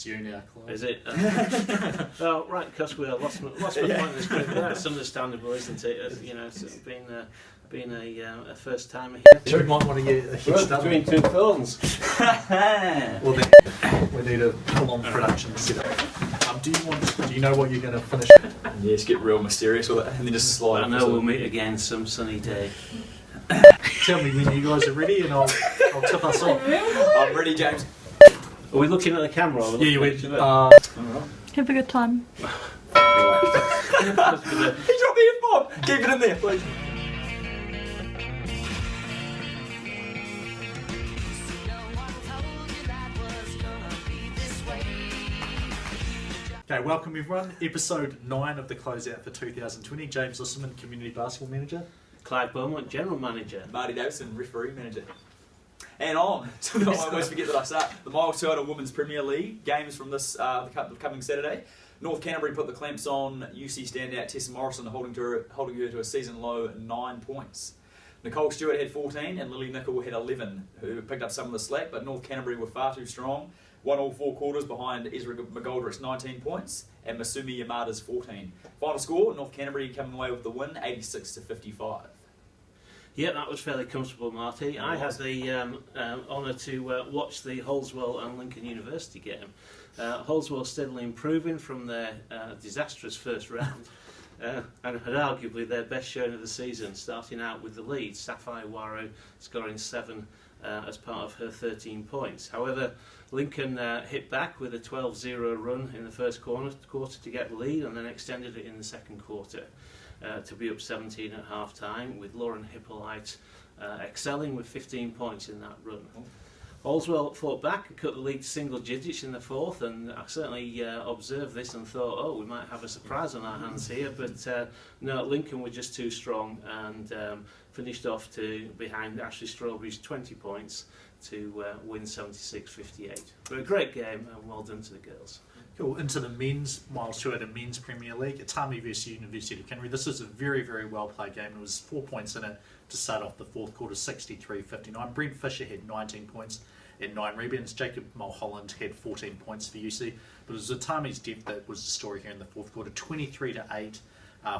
It's you now, Clive. Is it? Well, right, because we lost my point in this group. That's understandable, isn't it? As, you know, it's been a first timer here. You might want to get a head start between two films. Well, then we need a full-on production setup. Do you know what you're going to finish? Yes, get real mysterious with it, and then just slide. I know we'll meet again some sunny day. Tell me when you guys are ready, and I'll tip us off. I'm ready, James. Are we looking at the camera? Yeah, you went. Have a good time. He dropped the F-bomb. Keep it in there, please. Okay, welcome everyone. Episode 9 of the closeout for 2020. James Lisserman, Community Basketball Manager. Clive Beaumont, General Manager. Marty Davison, Referee Manager. And on to I always forget that I start. The Miles Toyota Women's Premier League games from this the coming Saturday. North Canterbury put the clamps on UC standout Tessa Morrison, holding her to a season low 9 points. Nicole Stewart had 14 and Lily Nicol had 11, who picked up some of the slack, but North Canterbury were far too strong. Won all 4 quarters behind Ezra McGoldrick's 19 points and Masumi Yamada's 14. Final score, North Canterbury coming away with the win, 86-55. Yeah, that was fairly comfortable, Marty. I had the honour to watch the Holswell and Lincoln University game. Holswell steadily improving from their disastrous first round and had arguably their best showing of the season, starting out with the lead, Sapphire Waro scoring 7 as part of her 13 points. However, Lincoln hit back with a 12-0 run in the first quarter to get the lead and then extended it in the second quarter. To be up 17 at half time, with Lauren Hippolyte excelling with 15 points in that run. Holswell fought back and cut the lead to single digits in the fourth, and I certainly observed this and thought, oh, we might have a surprise on our hands here, but no, Lincoln were just too strong and finished off behind Ashley Strawberry's 20 points to win 76-58. But a great game, and well done to the girls. Cool. Into the men's, Miles Toyota Men's Premier League, Atami versus University of Canterbury. This was a very, very well played game. There was 4 points in it to start off the fourth quarter, 63-59. Brent Fisher had 19 points and 9 rebounds. Jacob Mulholland had 14 points for UC. But it was Atami's depth that was the story here in the fourth quarter. 23-8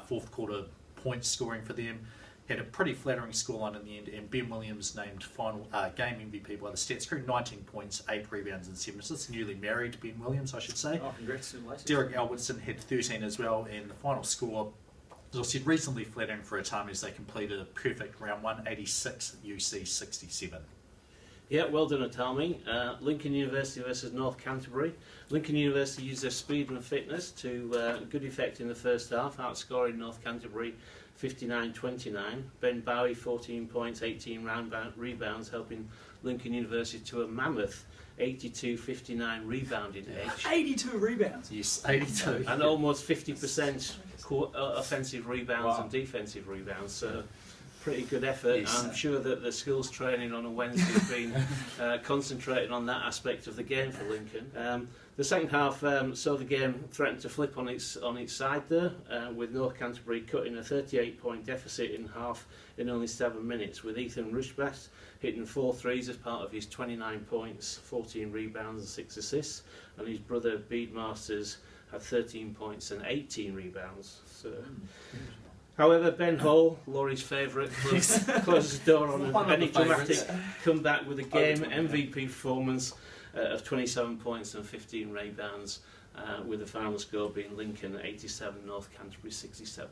fourth quarter points scoring for them. Had a pretty flattering scoreline in the end, and Ben Williams named final game MVP by the stats crew, 19 points, 8 rebounds and 7 assists. Newly married Ben Williams, I should say. Oh, congratulations. Derek Albertson had 13 as well, and the final score, as I said, reasonably flattering for Atami as they completed a perfect round 1, 86 UC 67. Yeah, well done, Atami. Lincoln University versus North Canterbury. Lincoln University used their speed and fitness to good effect in the first half, outscoring North Canterbury 59-29. Ben Bowie, 14 points, 18 rebounds, helping Lincoln University to a mammoth 82-59 rebounding edge. 82 rebounds? Yes, 82. And almost 50% offensive rebounds and defensive rebounds. So pretty good effort. Yes. I'm sure that the skills training on a Wednesday has been concentrating on that aspect of the game for Lincoln. The second half saw the game threaten to flip on its side there, with North Canterbury cutting a 38-point deficit in half in only 7 minutes, with Ethan Rushbass hitting 4 threes as part of his 29 points, 14 rebounds and 6 assists, and his brother Bede Masters had 13 points and 18 rebounds. So. However, Ben Hall, Laurie's favourite, closes the door on any dramatic comeback with a game MVP performance of 27 points and 15 rebounds, with the final score being Lincoln 87, North Canterbury 67.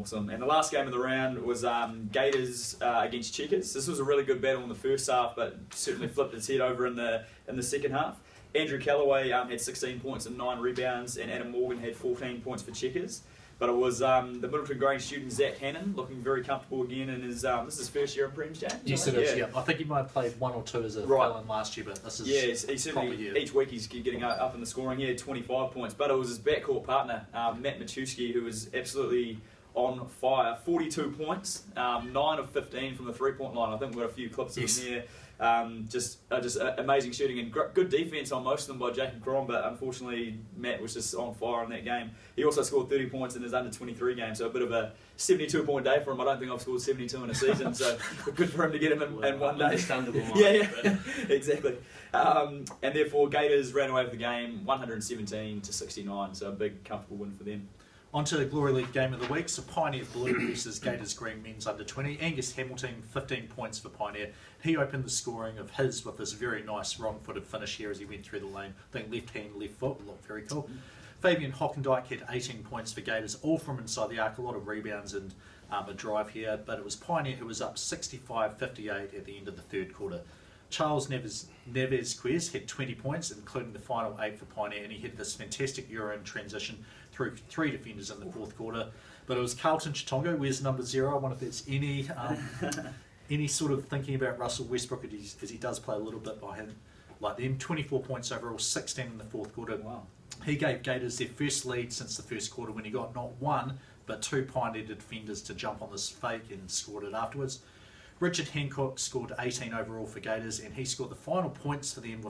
Awesome. And the last game of the round was Gators against Checkers. This was a really good battle in the first half, but certainly flipped its head over in the second half. Andrew Callaway had 16 points and 9 rebounds, and Adam Morgan had 14 points for Checkers. But it was the Middleton Grange student Zach Hannon looking very comfortable again in his this is his first year in Prem's, James. Yes, it is. Yeah. I think he might have played 1 or 2 as a fill-in last year, but this is he certainly each week he's getting up in the scoring. He had 25 points, but it was his backcourt partner Matt Machuski who was absolutely on fire. 42 points, 9 of 15 from the 3-point line. I think we've got a few clips in there. Just amazing shooting and good defence on most of them by Jacob Crom, but unfortunately Matt was just on fire in that game. He also scored 30 points in his under 23 game, so a bit of a 72-point day for him. I don't think I've scored 72 in a season, so good for him to get him in one day. Understandable, Mark, yeah, exactly. And therefore Gators ran away with the game 117-69, so a big comfortable win for them. On to the Glory League game of the week. So Pioneer Blue versus Gators Green men's under 20. Angus Hamilton, 15 points for Pioneer. He opened the scoring of his with this very nice wrong-footed finish here as he went through the lane. I think left hand, left foot, looked very cool. Fabian Hockendijk had 18 points for Gators, all from inside the arc. A lot of rebounds and a drive here, but it was Pioneer who was up 65-58 at the end of the third quarter. Charles Neves-Quez had 20 points, including the final 8 for Pioneer, and he had this fantastic Euro in transition through 3 defenders in the fourth quarter. But it was Carlton Chitongo, where's number 0? I wonder if there's any sort of thinking about Russell Westbrook as he does play a little bit behind like them. 24 points overall, 16 in the fourth quarter. Wow. He gave Gators their first lead since the first quarter when he got not one, but 2 Pioneer defenders to jump on this fake and scored it afterwards. Richard Hancock scored 18 overall for Gators, and he scored the final points for them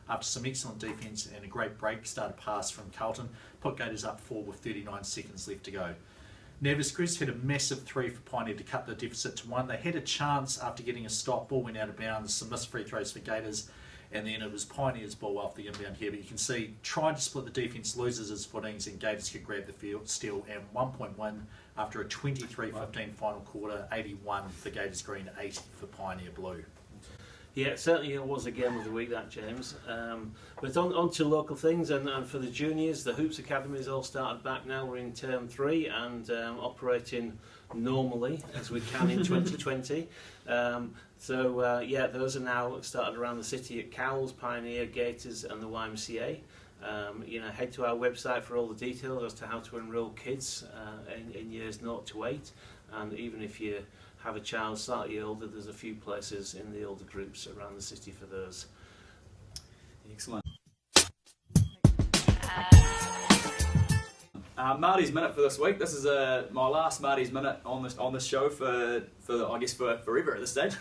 after some excellent defence and a great break started pass from Carlton, put Gators up 4 with 39 seconds left to go. Neves-Quez had a massive 3 for Pioneer to cut the deficit to 1. They had a chance after getting a stop, ball went out of bounds, some missed free throws for Gators, and then it was Pioneer's ball off the inbound here. But you can see, trying to split the defence loses his footings, and Gators could grab the field steal and 1-point win after a 23-15 final quarter, 81 for Gators Green, 80 for Pioneer Blue. Yeah, certainly it was a game of the week, that, James. But on to local things, and for the juniors, the Hoops Academies all started back now. We're in term 3 and operating normally as we can in 2020. Those are now started around the city at Cowles, Pioneer, Gators and the YMCA. Head to our website for all the details as to how to enrol kids in years 0 to 8, and even if you have a child slightly older, there's a few places in the older groups around the city for those. Excellent. Marty's Minute for this week. This is my last Marty's Minute on this show for forever at this stage.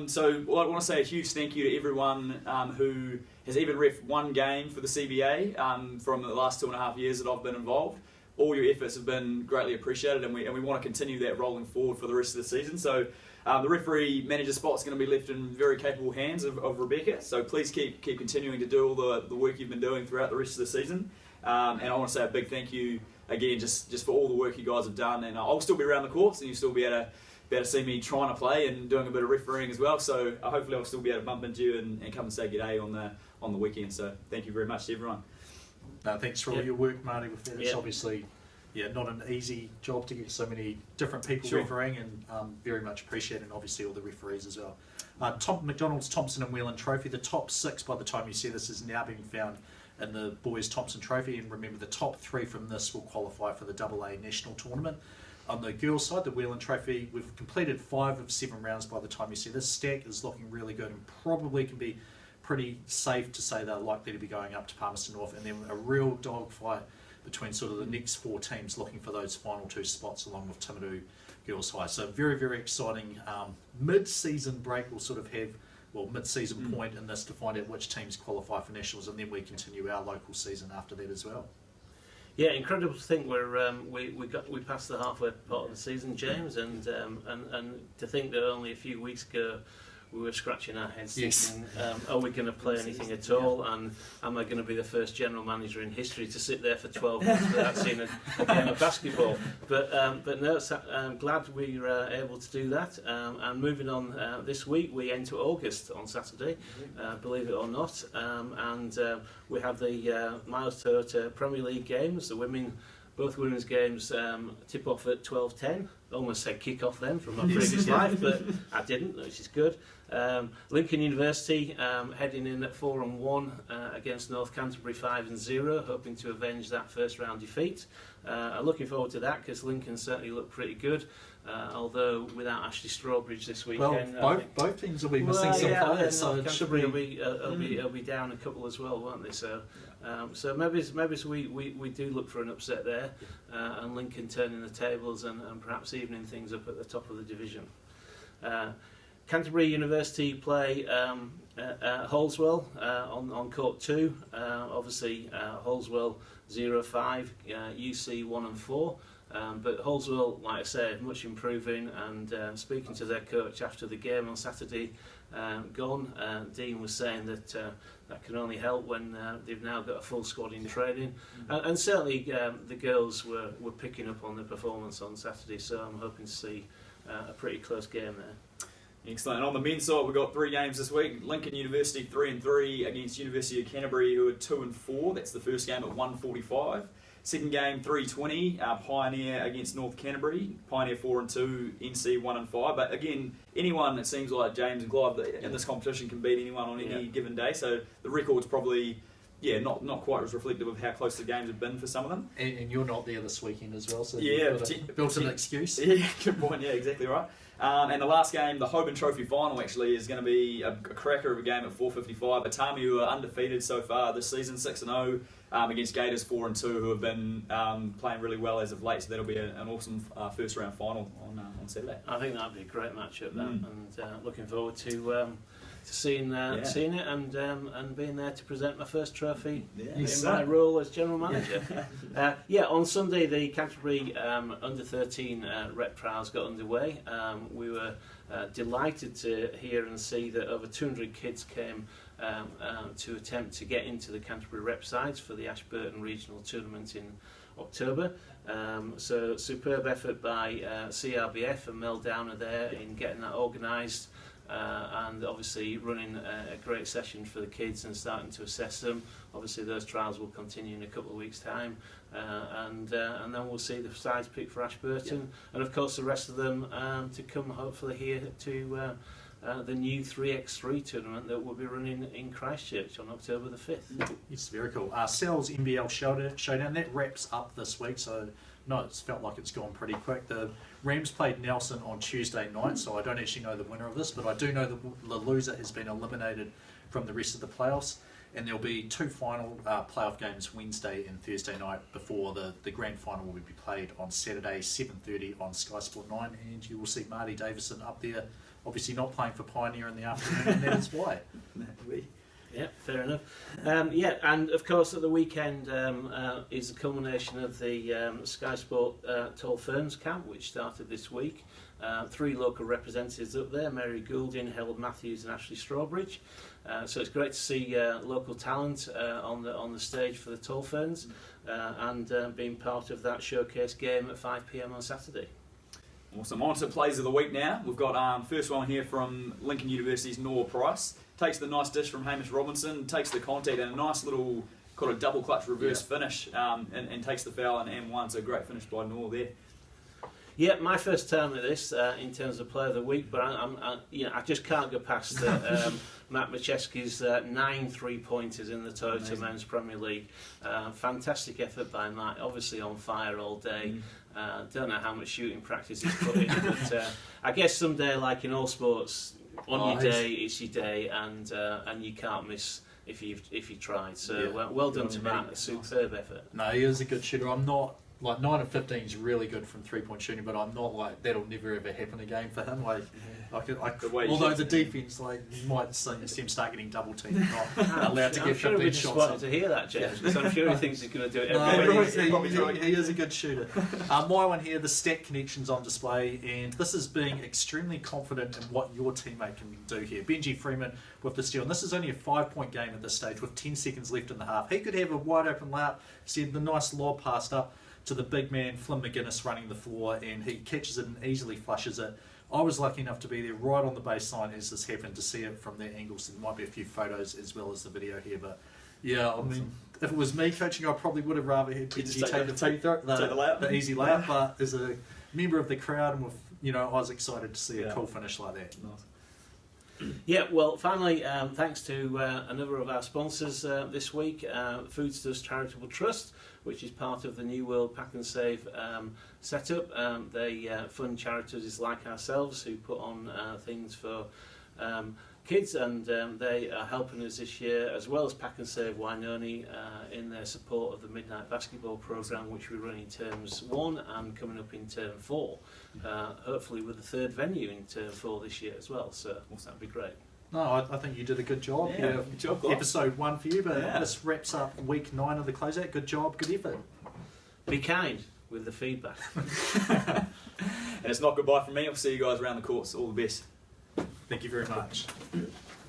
So I want to say a huge thank you to everyone who has even ref one game for the CBA from the last 2.5 years that I've been involved. All your efforts have been greatly appreciated, and we want to continue that rolling forward for the rest of the season. So the referee manager spot is going to be left in very capable hands of Rebecca. So please keep continuing to do all the work you've been doing throughout the rest of the season. And I want to say a big thank you again, just for all the work you guys have done. And I'll still be around the courts, and you'll still be able to see me trying to play and doing a bit of refereeing as well. So hopefully I'll still be able to bump into you and come and say g'day on the weekend. So thank you very much to everyone. Thanks for all your work, Marty, with that. It's Yep. obviously not an easy job to get so many different people Sure. refereeing, and very much appreciated, and obviously all the referees as well. McDonald's Thompson and Whelan Trophy, the top 6 by the time you see this is now being found in the boys Thompson Trophy, and remember the top 3 from this will qualify for the AA National Tournament. On the girls' side, the Whelan Trophy, we've completed 5 of 7 rounds by the time you see this. Stack is looking really good and probably can be pretty safe to say they're likely to be going up to Palmerston North, and then a real dogfight between sort of the next 4 teams looking for those final 2 spots along with Timaru Girls High. So very, very exciting mid-season break. We'll sort of have, mid-season point in this to find out which teams qualify for nationals, and then we continue our local season after that as well. Yeah, incredible to think we passed the halfway part of the season, James, and to think that only a few weeks ago we were scratching our heads thinking, are we going to play anything at all, and am I going to be the first general manager in history to sit there for 12 months without seeing a game of basketball? But no, I'm glad we were able to do that. And moving on, this week we enter August on Saturday, believe it or not, and we have the Miles Toyota Premier League games, both women's games tip off at 12:10. Almost said kick off then from my previous life, but I didn't, which is good. Lincoln University heading in at 4-1 against North Canterbury 5-0, hoping to avenge that first round defeat. I'm looking forward to that because Lincoln certainly looked pretty good, although without Ashley Strawbridge this weekend. Well, both teams will be missing some players, so it should be. He'll be down a couple as well, won't they? So maybe we do look for an upset there, and Lincoln turning the tables and perhaps evening things up at the top of the division. Canterbury University play Holswell on court 2. Obviously, Holswell 0-5, UC 1-4. But Holswell, like I say, much improving. And speaking to their coach after the game on Saturday, Dean was saying that that can only help when they've now got a full squad in training. And certainly the girls were picking up on the performance on Saturday, so I'm hoping to see a pretty close game there. Excellent. And on the men's side, we've got 3 games this week. Lincoln University 3-3 against University of Canterbury, who are 2-4. That's the first game at 1:45. Second game 3:20. Pioneer against North Canterbury. Pioneer 4-2. NC 1-5. But again, anyone, it seems like James and Clive in this competition can beat anyone on any given day. So the record's probably not quite as reflective of how close the games have been for some of them. And you're not there this weekend as well, so Yeah, you've built an excuse. Yeah, good point. Yeah, exactly right. And the last game, the Hoban Trophy final, actually is going to be a cracker of a game at 4:55. Atami, who are undefeated so far this season, 6-0, against Gators 4-2, who have been playing really well as of late. So that'll be an awesome first round final on Saturday. I think that'd be a great matchup, and looking forward to seeing it and being there to present my first trophy in my role as general manager. On Sunday the Canterbury under 13 rep trials got underway. We were delighted to hear and see that over 200 kids came to attempt to get into the Canterbury rep sides for the Ashburton Regional Tournament in October. So superb effort by CRBF and Mel Downer there in getting that organised. And obviously running a great session for the kids and starting to assess them. Obviously those trials will continue in a couple of weeks' time, and then we'll see the sides picked for Ashburton, and of course the rest of them to come hopefully here to the new 3x3 tournament that we'll be running in Christchurch on October the 5th. It's very cool. Sal's NBL showdown, that wraps up this week, so no, it's felt like it's gone pretty quick. The Rams played Nelson on Tuesday night, so I don't actually know the winner of this, but I do know the loser has been eliminated from the rest of the playoffs, and there'll be 2 final playoff games Wednesday and Thursday night before the grand final will be played on Saturday 7:30 on Sky Sport 9, and you will see Marty Davison up there, obviously not playing for Pioneer in the afternoon, and that is why. Yeah, fair enough. And of course at the weekend is the culmination of the Sky Sport Tall Ferns camp, which started this week. 3 local representatives up there: Mary Goulding, Helen Matthews and Ashley Strawbridge. So it's great to see local talent on the stage for the Tall Ferns, and being part of that showcase game at 5 p.m. on Saturday. Awesome. On to plays of the week now. We've got first one here from Lincoln University's Noah Price. Takes the nice dish from Hamish Robinson, takes the contact and a nice little kind of double clutch reverse finish, and takes the foul and M1. So great finish by Noah there. Yeah, my first term at this in terms of player of the week, but I just can't go past Matt Macheski's 9 3-pointers in the Toyota Men's Premier League. Fantastic effort by Matt, obviously on fire all day. Don't know how much shooting practice he's put in, but I guess someday, like in all sports, on your day, it's your day, and you can't miss if you tried. So well done to Matt, a superb effort. No, he is a good shooter. I'm not, like, 9 of 15 is really good from 3-point shooting, but I'm not like, that'll never ever happen again for him. Like, although the defense, like, you might see him start getting double teamed, not allowed to get 15 shots. I'm wanted to hear that, James, because I'm sure he thinks he's going to do it every week. He is a good shooter. My one here, the stat connection's on display, and this is being extremely confident in what your teammate can do here. Benji Freeman with the steal, and this is only a 5-point game at this stage with 10 seconds left in the half. He could have a wide open layup, see the nice lob passed up to the big man, Flynn McGuinness, running the floor, and he catches it and easily flushes it. I was lucky enough to be there right on the baseline as this happened, to see it from that angle, so there might be a few photos as well as the video here, but yeah, I mean, if it was me coaching, I probably would have rather had Benji take the easy layup, but as a member of the crowd and with, I was excited to see a cool finish like that. Nice. Yeah, well, finally, thanks to another of our sponsors this week, Foodstuffs Charitable Trust, which is part of the New World PAK'nSAVE setup. They fund charities like ourselves who put on things for kids, and they are helping us this year, as well as PAK'nSAVE Wainoni, in their support of the Midnight Basketball programme, which we run in terms 1 and coming up in term 4. Hopefully with the third venue in term 4 this year as well, so that'd be great. No, I think you did a good job. Yeah, good job, Clive. Episode 1 for you, but Yeah. this wraps up week 9 of the closeout. Good job, good effort. Be kind with the feedback. And it's not goodbye from me. I'll see you guys around the courts. All the best. Thank you very much.